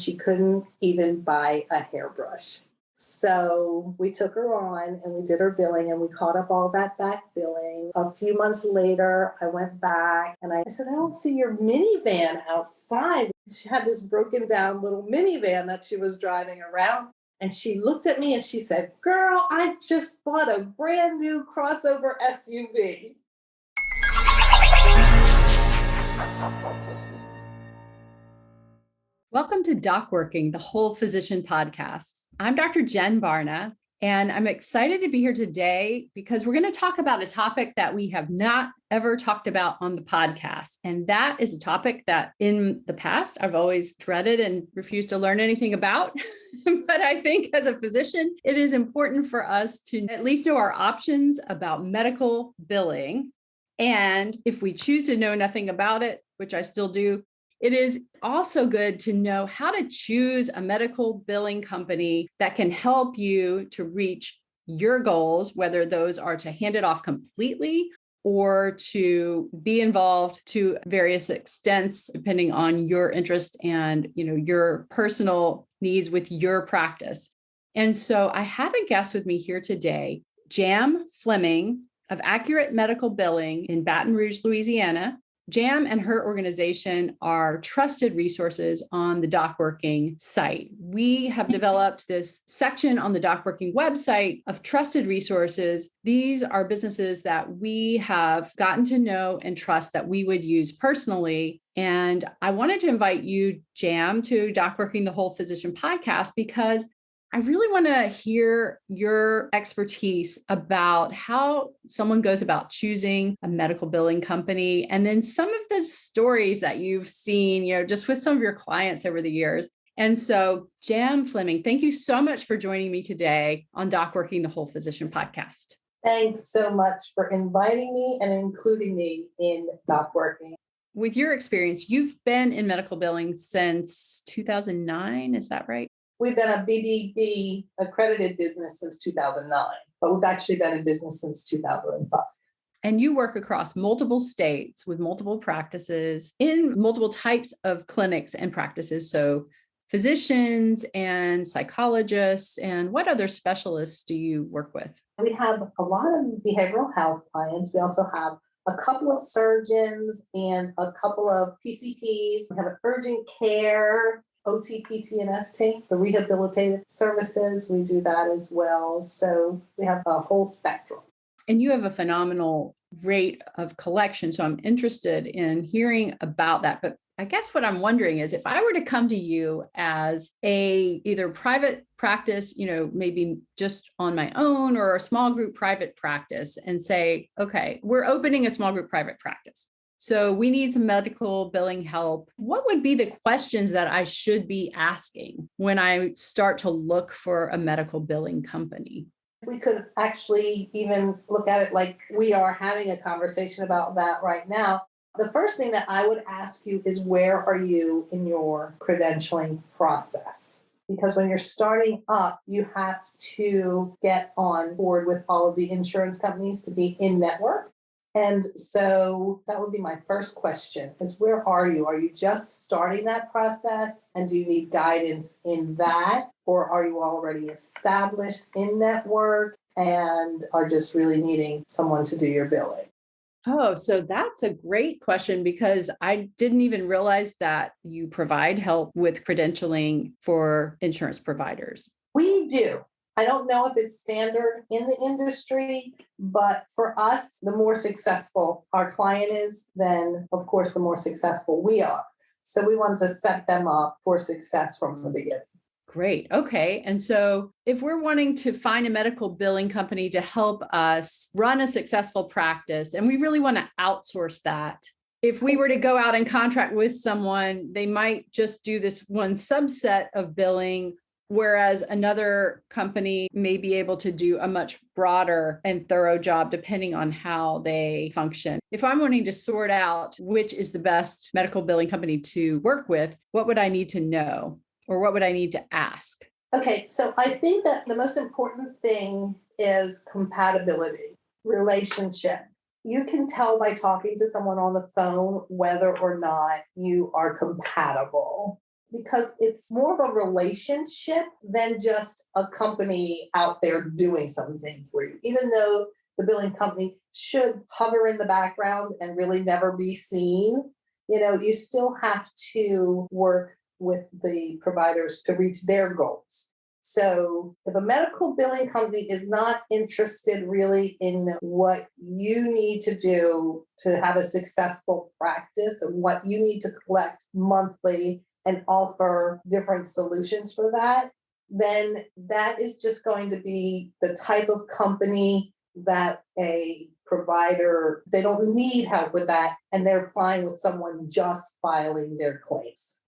She couldn't even buy a hairbrush. So we took her on and we did her billing and we caught up all that back billing. A few months later, I went back and I said, I don't see your minivan outside. She had this broken down little minivan that she was driving around. And she looked at me and she said, girl, I just bought a brand new crossover SUV. Welcome to DocWorking, the Whole Physician Podcast. I'm Dr. Jen Barna, and I'm excited to be here today because we're going to talk about a topic that we have not ever talked about on the podcast. And that is a topic that in the past, I've always dreaded and refused to learn anything about. But I think as a physician, it is important for us to at least know our options about medical billing. And if we choose to know nothing about it, which I still do, it is also good to know how to choose a medical billing company that can help you to reach your goals, whether those are to hand it off completely or to be involved to various extents, depending on your interest and, your personal needs with your practice. And so I have a guest with me here today, Fleming of Accurate Medical Billing in Baton Rouge, Louisiana. Jam and her organization are trusted resources on the DocWorking site. We have developed this section on the DocWorking website of trusted resources. These are businesses that we have gotten to know and trust that we would use personally. And I wanted to invite you, Jam, to DocWorking, the Whole Physician Podcast, because I really want to hear your expertise about how someone goes about choosing a medical billing company, and then some of the stories that you've seen, just with some of your clients over the years. And so, Fleming, thank you so much for joining me today on DocWorking, the Whole Physician Podcast. Thanks so much for inviting me and including me in DocWorking. With your experience, you've been in medical billing since 2009, is that right? We've been a BBB accredited business since 2009, but we've actually been in business since 2005. And you work across multiple states with multiple practices in multiple types of clinics and practices. So physicians and psychologists, and what other specialists do you work with? We have a lot of behavioral health clients. We also have a couple of surgeons and a couple of PCPs. We have an urgent care, OT, PT, and ST, the rehabilitative services, we do that as well. So we have a whole spectrum. And you have a phenomenal rate of collection. So I'm interested in hearing about that. But I guess what I'm wondering is if I were to come to you as a either private practice, maybe just on my own, or a small group private practice, and say, okay, we're opening a small group private practice. So we need some medical billing help. What would be the questions that I should be asking when I start to look for a medical billing company? We could actually even look at it like we are having a conversation about that right now. The first thing that I would ask you is, where are you in your credentialing process? Because when you're starting up, you have to get on board with all of the insurance companies to be in network. And so that would be my first question is, where are you? Are you just starting that process? And do you need guidance in that? Or are you already established in network and are just really needing someone to do your billing? Oh, so that's a great question, because I didn't even realize that you provide help with credentialing for insurance providers. We do. I don't know if it's standard in the industry, but for us, the more successful our client is, then of course, the more successful we are. So we want to set them up for success from the beginning. Great. Okay. And so if we're wanting to find a medical billing company to help us run a successful practice, and we really want to outsource that, if we were to go out and contract with someone, they might just do this one subset of billing, whereas another company may be able to do a much broader and thorough job depending on how they function. If I'm wanting to sort out which is the best medical billing company to work with, what would I need to know, or what would I need to ask? Okay, so I think that the most important thing is compatibility, relationship. You can tell by talking to someone on the phone whether or not you are compatible. because it's more of a relationship than just a company out there doing something for you. Even though the billing company should hover in the background and really never be seen, you still have to work with the providers to reach their goals. So if a medical billing company is not interested really in what you need to do to have a successful practice and what you need to collect monthly and offer different solutions for that, then that is just going to be the type of company that a provider, they don't need help with that, and they're fine with someone just filing their claims.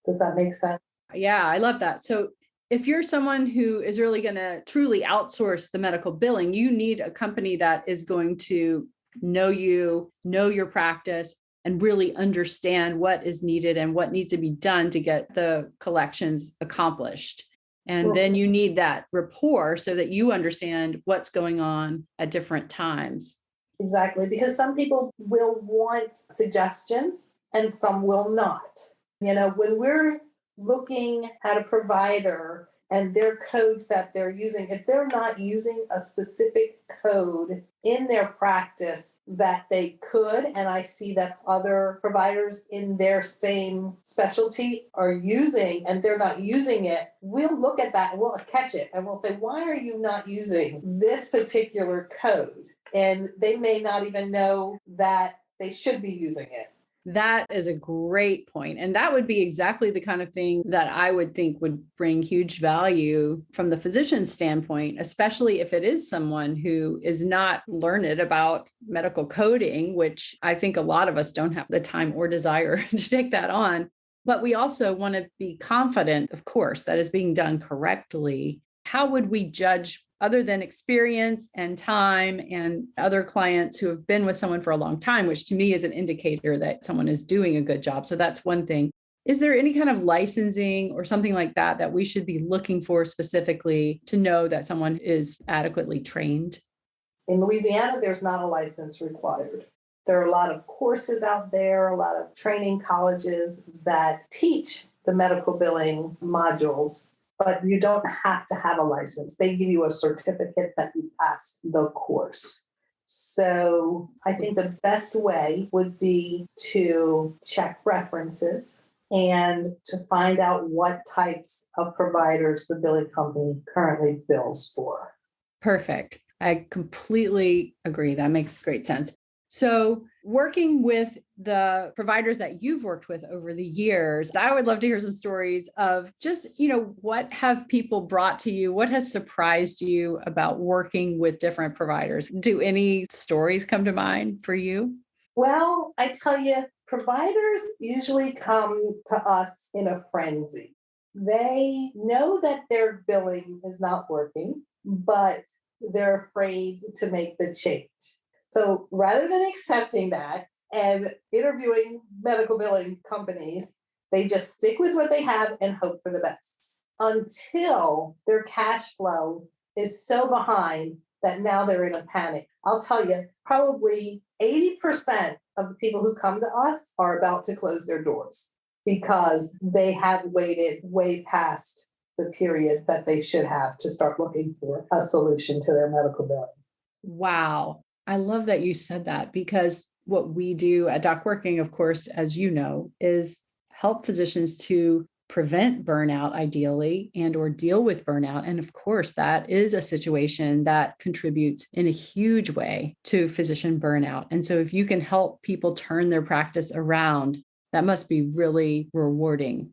Does that make sense? Yeah, I love that. So if you're someone who is really going to truly outsource the medical billing, you need a company that is going to know you, know your practice, and really understand what is needed and what needs to be done to get the collections accomplished. And then you need that rapport so that you understand what's going on at different times. Exactly, because some people will want suggestions and some will not. When we're looking at a provider and their codes that they're using, if they're not using a specific code in their practice that they could, and I see that other providers in their same specialty are using and they're not using it, we'll look at that and we'll catch it and we'll say, why are you not using this particular code? And they may not even know that they should be using it. That is a great point. And that would be exactly the kind of thing that I would think would bring huge value from the physician's standpoint, especially if it is someone who is not learned about medical coding, which I think a lot of us don't have the time or desire to take that on. But we also want to be confident, of course, that is being done correctly. How would we judge, other than experience and time and other clients who have been with someone for a long time, which to me is an indicator that someone is doing a good job? So that's one thing. Is there any kind of licensing or something like that that we should be looking for specifically to know that someone is adequately trained? In Louisiana, there's not a license required. There are a lot of courses out there, a lot of training colleges that teach the medical billing modules, but you don't have to have a license. They give you a certificate that you passed the course. So I think the best way would be to check references and to find out what types of providers the billing company currently bills for. Perfect. I completely agree. That makes great sense. So working with the providers that you've worked with over the years, I would love to hear some stories of just, what have people brought to you? What has surprised you about working with different providers? Do any stories come to mind for you? Well, I tell you, providers usually come to us in a frenzy. They know that their billing is not working, but they're afraid to make the change. So rather than accepting that and interviewing medical billing companies, they just stick with what they have and hope for the best until their cash flow is so behind that now they're in a panic. I'll tell you, probably 80% of the people who come to us are about to close their doors because they have waited way past the period that they should have to start looking for a solution to their medical billing. Wow. I love that you said that, because what we do at DocWorking, of course, as you know, is help physicians to prevent burnout ideally and or deal with burnout. And of course, that is a situation that contributes in a huge way to physician burnout. And so if you can help people turn their practice around, that must be really rewarding.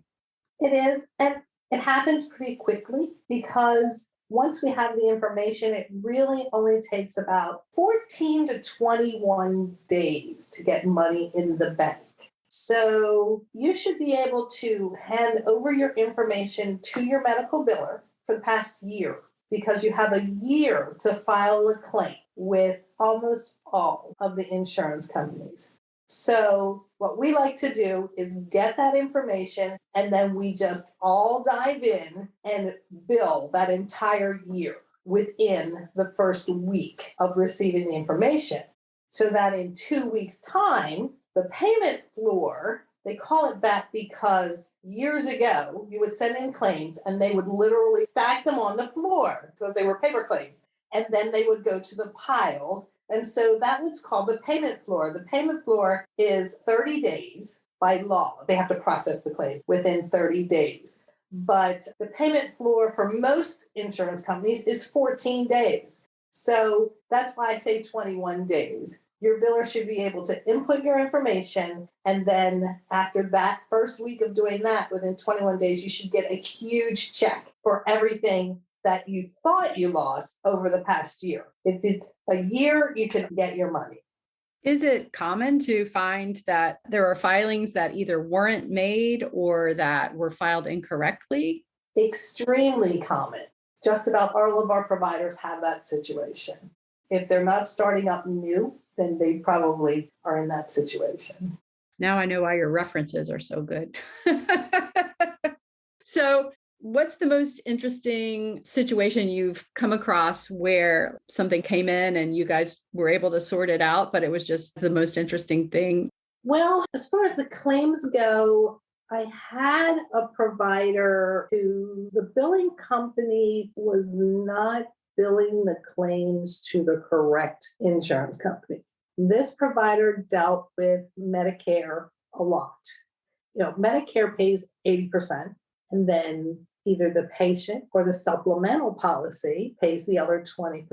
It is. And it happens pretty quickly because once we have the information, it really only takes about 14 to 21 days to get money in the bank. So you should be able to hand over your information to your medical biller for the past year because you have a year to file a claim with almost all of the insurance companies. So what we like to do is get that information and then we just all dive in and bill that entire year within the first week of receiving the information. So that in 2 weeks' time, the payment floor They call it that because years ago, you would send in claims and they would literally stack them on the floor because they were paper claims. And then they would go to the piles. And so that was called the payment floor. The payment floor is 30 days by law. They have to process the claim within 30 days. But the payment floor for most insurance companies is 14 days. So that's why I say 21 days. Your biller should be able to input your information. And then after that first week of doing that, within 21 days, you should get a huge check for everything that you thought you lost over the past year. If it's a year, you can get your money. Is it common to find that there are filings that either weren't made or that were filed incorrectly? Extremely common. Just about all of our providers have that situation. If they're not starting up new, then they probably are in that situation. Now I know why your references are so good. So, what's the most interesting situation you've come across where something came in and you guys were able to sort it out, but it was just the most interesting thing? Well, as far as the claims go, I had a provider who the billing company was not billing the claims to the correct insurance company. This provider dealt with Medicare a lot. Medicare pays 80%, and then either the patient or the supplemental policy pays the other 20%.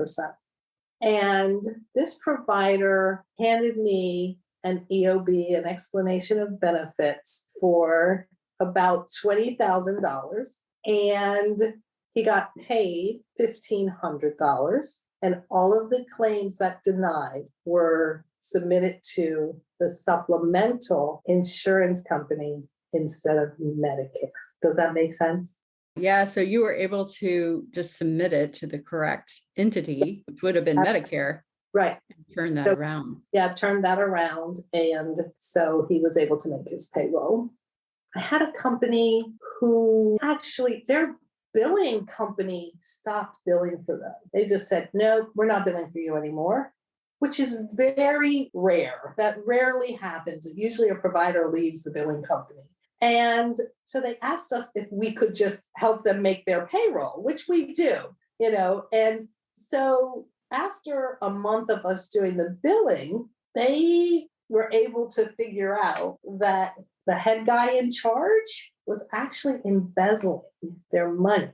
And this provider handed me an EOB, an explanation of benefits, for about $20,000. And he got paid $1,500. And all of the claims that denied were submitted to the supplemental insurance company instead of Medicare. Does that make sense? Yeah. So you were able to just submit it to the correct entity, which would have been Medicare. Right. And turn that around. Yeah, turned that around. And so he was able to make his payroll. I had a company who actually, their billing company stopped billing for them. They just said, no, we're not billing for you anymore, which is very rare. That rarely happens. Usually a provider leaves the billing company. And so they asked us if we could just help them make their payroll, which we do, And so after a month of us doing the billing, they were able to figure out that the head guy in charge was actually embezzling their money.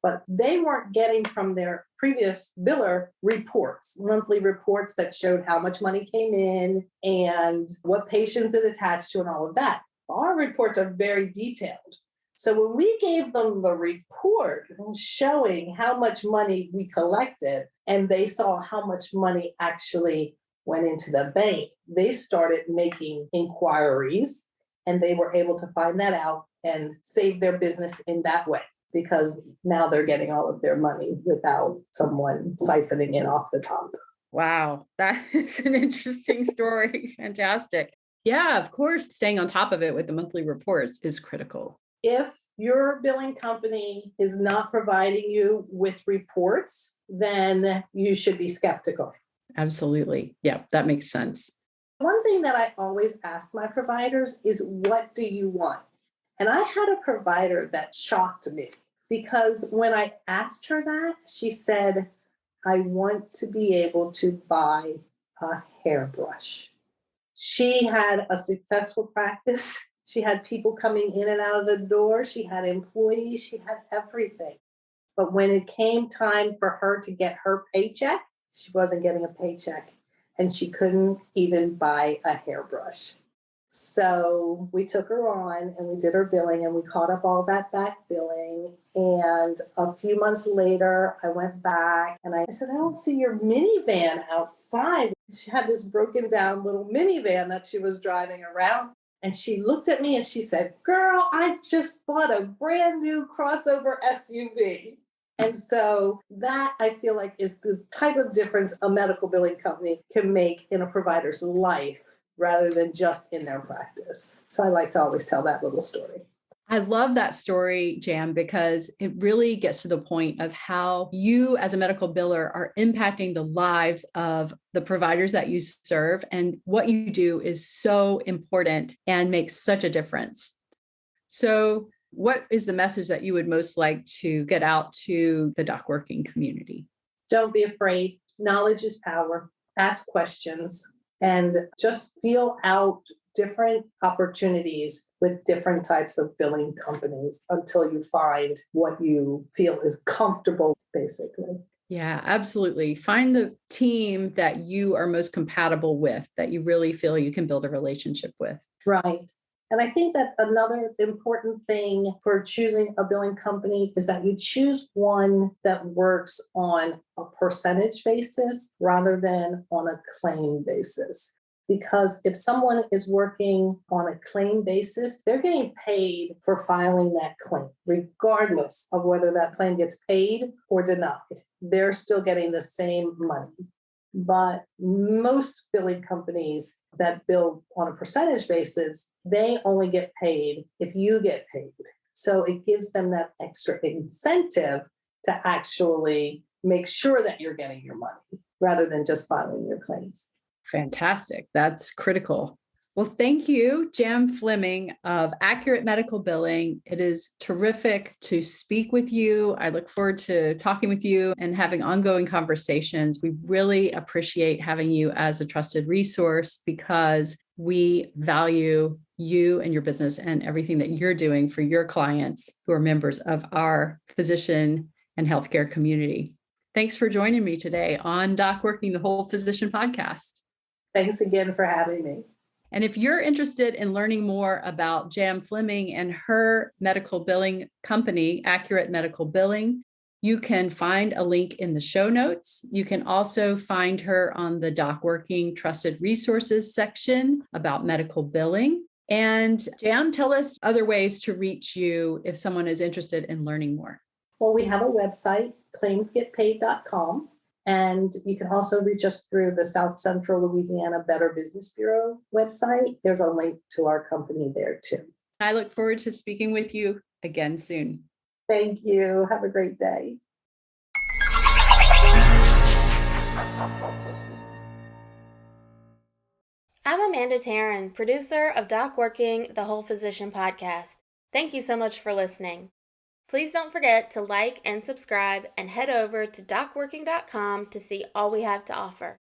But they weren't getting from their previous biller reports, monthly reports that showed how much money came in and what patients it attached to and all of that. Our reports are very detailed. So when we gave them the report showing how much money we collected and they saw how much money actually went into the bank, they started making inquiries and they were able to find that out and save their business in that way, because now they're getting all of their money without someone siphoning it off the top. Wow, that is an interesting story. Fantastic. Yeah, of course, staying on top of it with the monthly reports is critical. If your billing company is not providing you with reports, then you should be skeptical. Absolutely. Yeah, that makes sense. One thing that I always ask my providers is, what do you want? And I had a provider that shocked me, because when I asked her that, she said, I want to be able to buy a hairbrush. She had a successful practice. She had people coming in and out of the door. She had employees. She had everything. But when it came time for her to get her paycheck, she wasn't getting a paycheck. And she couldn't even buy a hairbrush. So we took her on and we did her billing and we caught up all that back billing. And a few months later, I went back and I said, I don't see your minivan outside. She had this broken down little minivan that she was driving around. And she looked at me and she said, girl, I just bought a brand new crossover SUV. And so that, I feel like, is the type of difference a medical billing company can make in a provider's life rather than just in their practice. So I like to always tell that little story. I love that story, Jam, because it really gets to the point of how you as a medical biller are impacting the lives of the providers that you serve. And what you do is so important and makes such a difference. So what is the message that you would most like to get out to the DocWorking community? Don't be afraid. Knowledge is power. Ask questions and just feel out different opportunities with different types of billing companies until you find what you feel is comfortable, basically. Yeah, absolutely. Find the team that you are most compatible with, that you really feel you can build a relationship with. Right. And I think that another important thing for choosing a billing company is that you choose one that works on a percentage basis rather than on a claim basis. Because if someone is working on a claim basis, they're getting paid for filing that claim, regardless of whether that claim gets paid or denied. They're still getting the same money. But most billing companies that bill on a percentage basis, they only get paid if you get paid. So it gives them that extra incentive to actually make sure that you're getting your money rather than just filing your claims. Fantastic. That's critical. Well, thank you, Jam Fleming of Accurate Medical Billing. It is terrific to speak with you. I look forward to talking with you and having ongoing conversations. We really appreciate having you as a trusted resource because we value you and your business and everything that you're doing for your clients who are members of our physician and healthcare community. Thanks for joining me today on DocWorking, the Whole Physician Podcast. Thanks again for having me. And if you're interested in learning more about Jam Fleming and her medical billing company, Accurate Medical Billing, you can find a link in the show notes. You can also find her on the DocWorking Trusted Resources section about medical billing. And Jam, tell us other ways to reach you if someone is interested in learning more. Well, we have a website, claimsgetpaid.com. And you can also reach us through the South Central Louisiana Better Business Bureau website. There's a link to our company there too. I look forward to speaking with you again soon. Thank you. Have a great day. I'm Amanda Taryn, producer of DocWorking, the Whole Physician Podcast. Thank you so much for listening. Please don't forget to like and subscribe and head over to docworking.com to see all we have to offer.